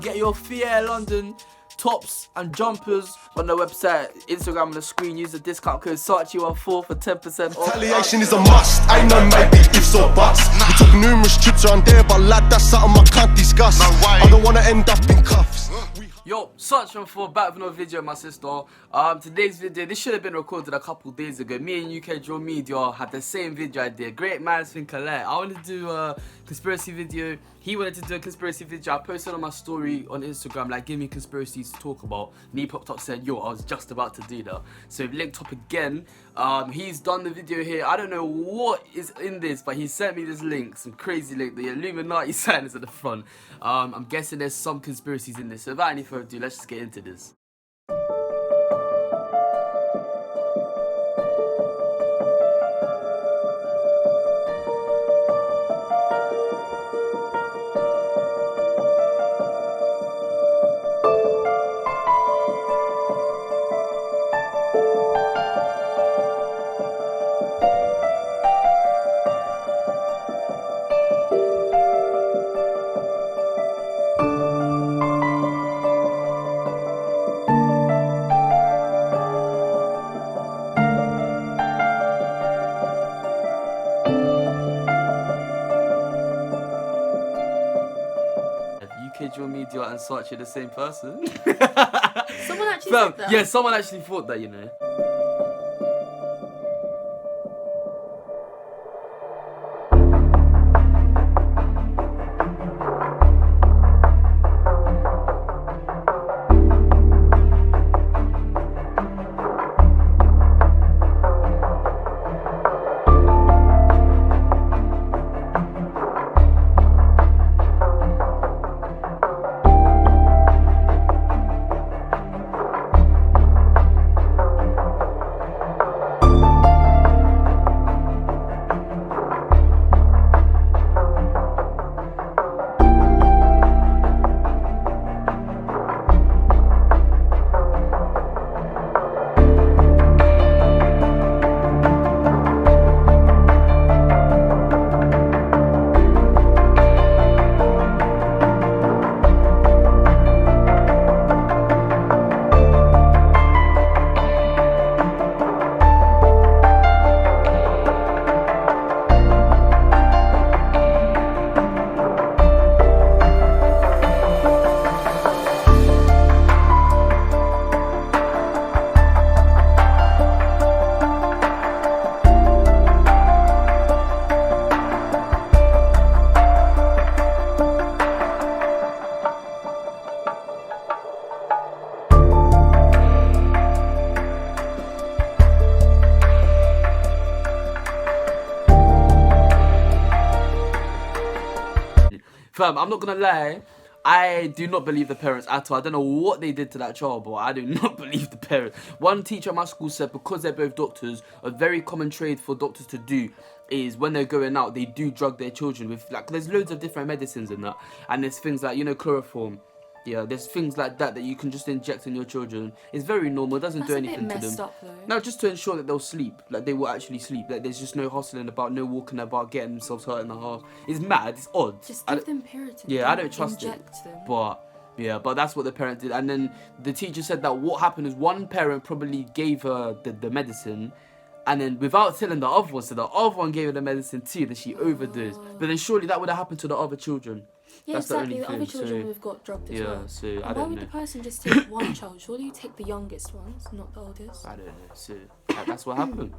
Get your Fier London tops and jumpers on the website, Instagram on the screen. Use the discount code SARCHY14 for 10% off. Retaliation is a must. I know maybe ifs or buts. We took numerous trips around there, but lad, that's something I can't discuss. I don't wanna end up in cuffs. Yo, SARCHY14 back with another video, my sister. Today's video, this should have been recorded a couple days ago. Me and UK Draw Media had the same video idea. Great minds think alike. I wanted to do a conspiracy video. He wanted to do a conspiracy video. I posted on my story on Instagram, like, give me conspiracies to talk about. And he popped up saying, yo, I was just about to do that. So we've linked up again. He's done the video here. I don't know what is in this, but he sent me this link, some crazy link. The Illuminati sign is at the front. I'm guessing there's some conspiracies in this. So without any further ado, let's just get into this. UK Draw Media and Saatchi the same person. Someone actually said that? Yeah, someone actually thought that, you know. Fam, I'm not gonna lie, I do not believe the parents at all. I don't know what they did to that child, but I do not believe the parents. One teacher at my school said because they're both doctors, a very common trade for doctors to do is when they're going out, they do drug their children with, like, there's loads of different medicines in that. And there's things like, you know, chloroform. Yeah, there's things like that that you can just inject in your children. It's very normal. It doesn't do anything to them. Up, though. No, just to ensure that they'll sleep. Like, they will actually sleep. Like, there's just no hustling about, no walking about, getting themselves hurt in the heart. It's mad. It's odd. Just give them Puritan. Yeah, I don't trust them. it. But yeah, but that's what the parent did. And then the teacher said that what happened is one parent probably gave her the medicine, and then without telling the other one, so the other one gave her the medicine too, that she overdosed. But then surely that would have happened to the other children. Yeah, that's exactly. The The only other thing. children would have got drugged as well. Yeah, so and I why don't would know. the person just take one child? Surely you take the youngest ones, not the oldest. I don't know. So that's what happened.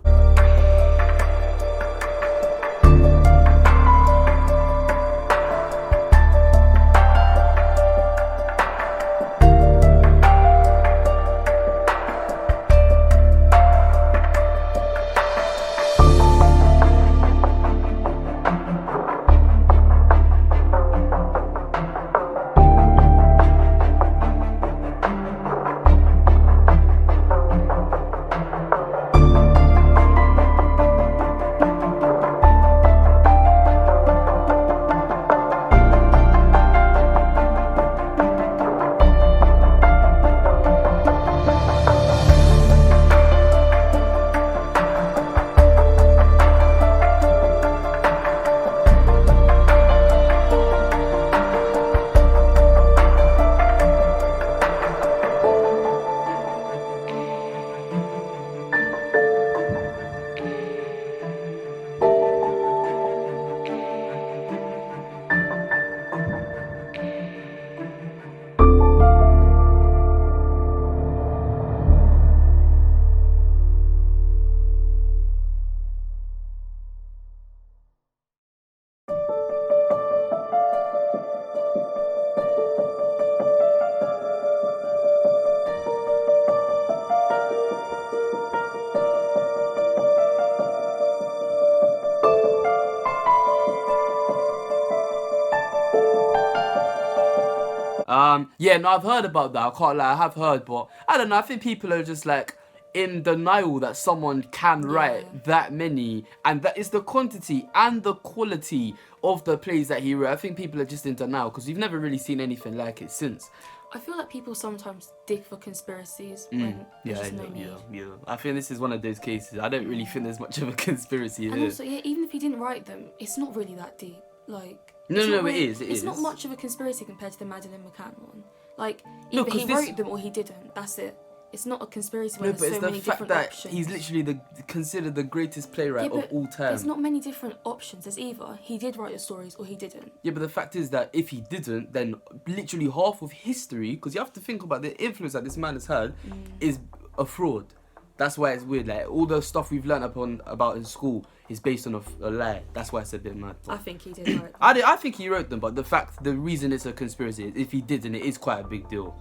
Yeah, no, I've heard about that. I can't lie, I have heard, but I don't know. I think people are just like in denial that someone can write that many, and that is the quantity and the quality of the plays that he wrote. I think people are just in denial because we've never really seen anything like it since. I feel like people sometimes dig for conspiracies when there's just no need. Yeah. I think this is one of those cases. I don't really think there's much of a conspiracy And here. also, even if he didn't write them, it's not really that deep. Like, No, it is. It's not much of a conspiracy compared to the Madeleine McCann one. Like, No, either 'cause he this- wrote them or he didn't. That's it. It's not a conspiracy when No, but there's it's so the many fact different that options. he's literally considered the greatest playwright of all time. There's not many different options. There's either he did write the stories or he didn't. Yeah, but the fact is that if he didn't, then literally half of history, because you have to think about the influence that this man has had, is a fraud. That's why it's weird. Like, all the stuff we've learned about in school is based on a lie. That's why it's a bit mad. I think he did write them. I think he wrote them, but the reason it's a conspiracy is if he didn't, it is quite a big deal.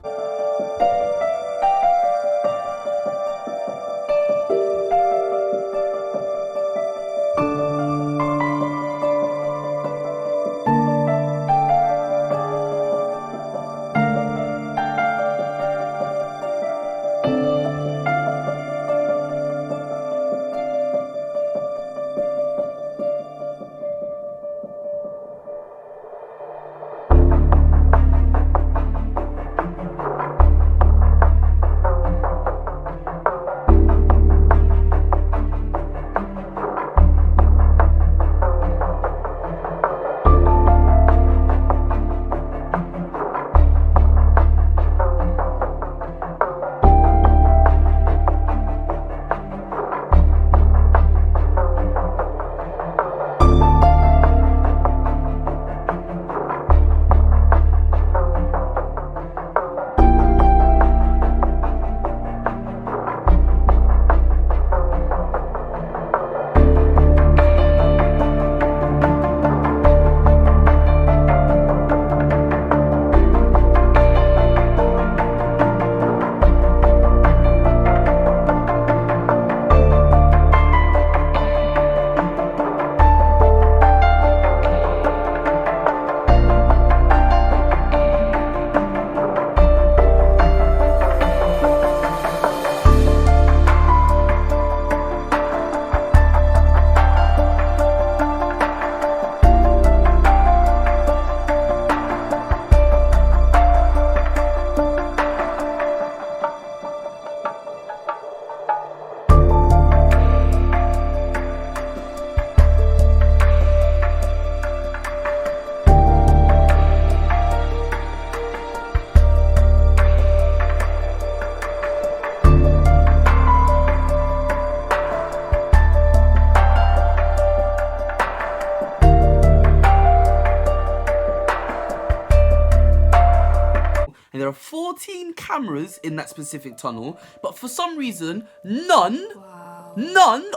And there are 14 cameras in that specific tunnel, but for some reason, none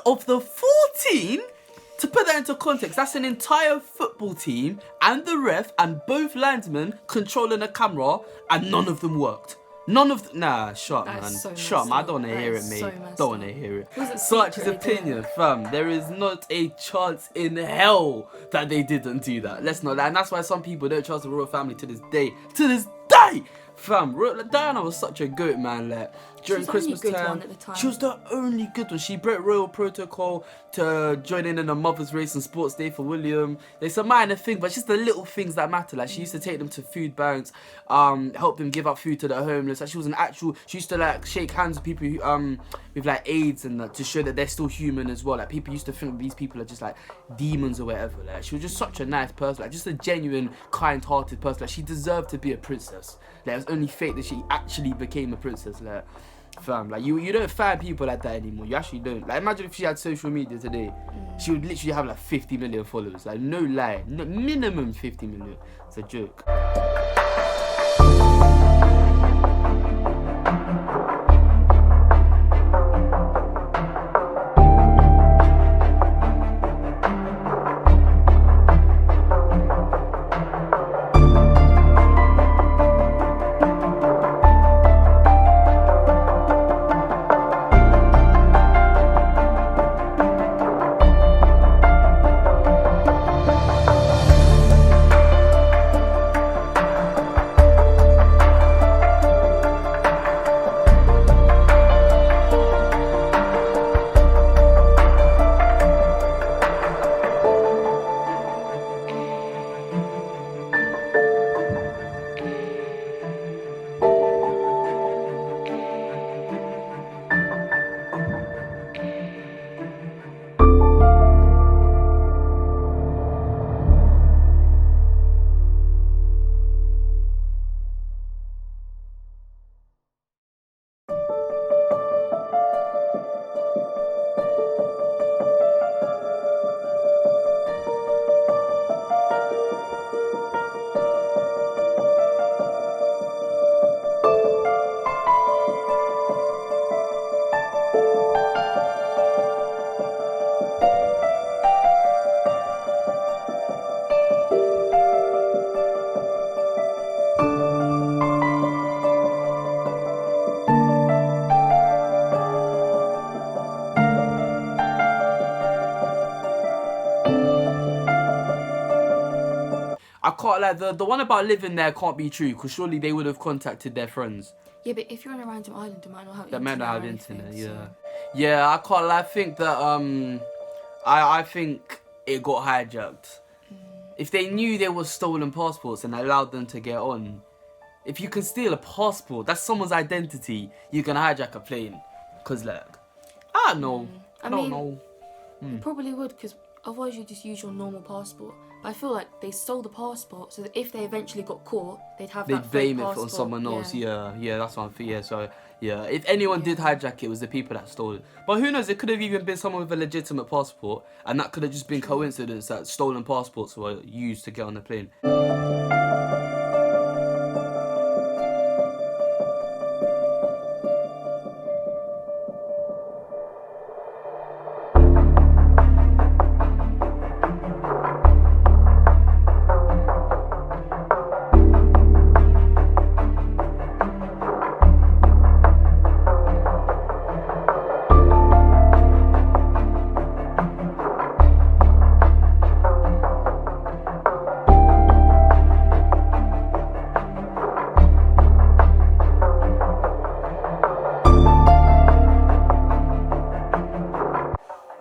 of the 14, to put that into context, that's an entire football team and the ref and both linesmen controlling a camera, and none of them worked. None of them. Nah, shut That man. is so Shut messed man. I up. don't want to That hear it, is mate. so messed Don't want to up. hear it. Was it Such his secretly opinion, doing? fam. There is not a chance in hell that they didn't do that. Let's not lie. And that's why some people don't trust the royal family to this day. To this day! Fam, Diana was such a goat, man. Like, during She was the only Christmas good time, one at the time. she was the only good one. She broke royal protocol to join in a mother's race on Sports Day for William. It's a minor thing, but it's just the little things that matter. Like, she used to take them to food banks, help them give out food to the homeless. Like, she used to like shake hands with people who, with like AIDS and to show that they're still human as well. Like, people used to think these people are just like demons or whatever. Like, she was just such a nice person, like just a genuine, kind-hearted person. Like, she deserved to be a princess. Like, it was only fate that she actually became a princess. Like, fam, like you don't find people like that anymore. You actually don't. Like, imagine if she had social media today, she would literally have like 50 million followers. Like, no lie, minimum 50 million. It's a joke. can't lie. The one about living there can't be true, because surely they would have contacted their friends. Yeah, but if you're on a random island, they might not have They internet. might not have or anything, internet. so- Yeah. Yeah, I can't lie. I think that I think it got hijacked. If they knew there was stolen passports and allowed them to get on, if you can steal a passport, that's someone's identity. You can hijack a plane, cause like, I don't know. I don't know. You probably would, because otherwise you just use your normal passport. But I feel like they stole the passport, so that if they eventually got caught, they'd have They'd that blame fake it passport. on someone else. Yeah, that's what I'm thinking. Yeah, so yeah, if anyone did hijack it, it was the people that stole it. But who knows? It could have even been someone with a legitimate passport, and that could have just been coincidence that stolen passports were used to get on the plane.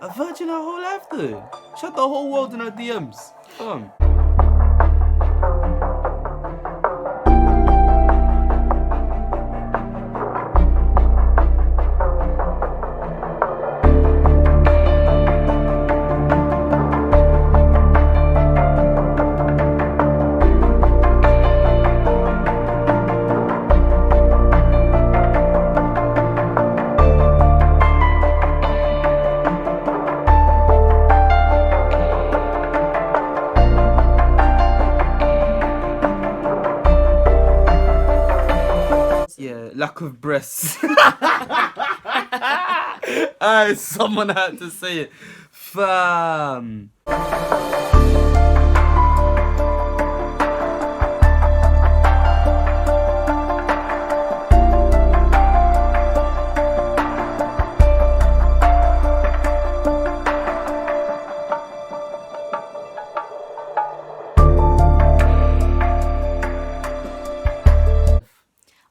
A virgin her whole life though. Shut the whole world in her DMs. Yeah, lack of breasts. Someone had to say it. Fam.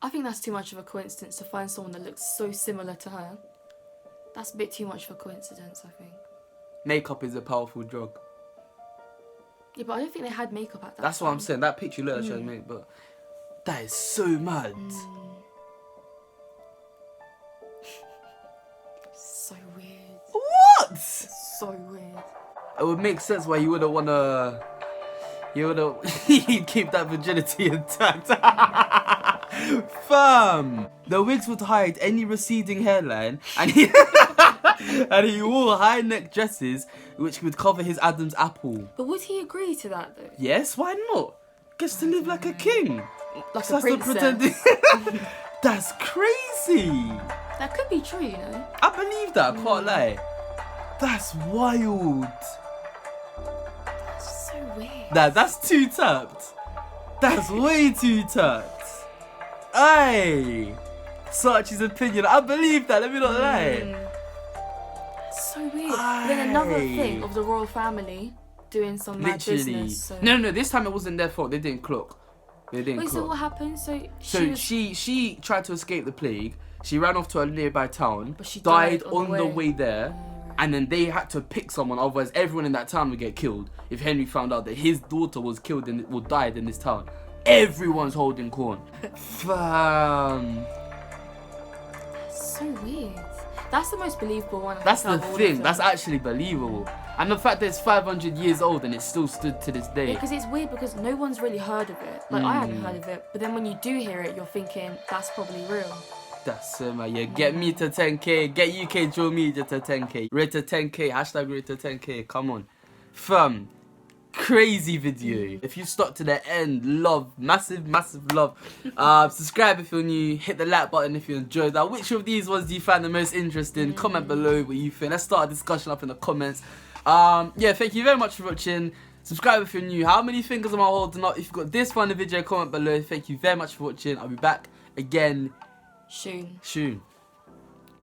I think that's too much of a coincidence to find someone that looks so similar to her. That's a bit too much of a coincidence, I think. Makeup is a powerful drug. Yeah, but I don't think they had makeup at that That's time. what I'm saying. That picture looked like she had makeup, but that is so mad. So weird. What? So weird. It would make sense why you wouldn't wanna. You wouldn't. You'd keep that virginity intact. Fam, the wigs would hide any receding hairline, and he and he wore high neck dresses which would cover his Adam's apple. But would he agree to that though? Yes, why not? Gets to live like a king. Like So a that's the princess. pretending. That's crazy. That could be true, you know. I believe that. I can't lie. That's wild. That's so weird. That's too tapped. That's way too tapped. Aye. Such his opinion. I believe that. Let me not lie. So weird. Then another Aye. thing of the royal family doing some mad Literally. business. So. No. This time it wasn't their fault. They didn't clock. They didn't Wait, clock. so what happened? So So she tried to escape the plague. She ran off to a nearby town. But she died died on the way there. And then they had to pick someone, otherwise everyone in that town would get killed. If Henry found out that his daughter was killed or died in this town, everyone's holding corn. Fam. So weird. That's the most believable one. I That's think, the out of all thing. of them. That's actually believable. And the fact that it's 500 years old and it still stood to this day. Because it's weird because no one's really heard of it. Like I hadn't heard of it, but then when you do hear it, you're thinking that's probably real. That's man. Yeah, get me to 10k. Get UK Joe Media to 10k. Rate to 10k. Hashtag rate to 10k. Come on. Fam. Crazy video. If you stuck to the end, love. Massive love. Subscribe if you're new. Hit the like button if you enjoyed that. Which of these ones do you find the most interesting? Comment below what you think. Let's start a discussion up in the comments. Yeah, thank you very much for watching. Subscribe if you're new. How many fingers am I holding up? If you've got this far in the video, comment below. Thank you very much for watching. I'll be back again Soon. soon.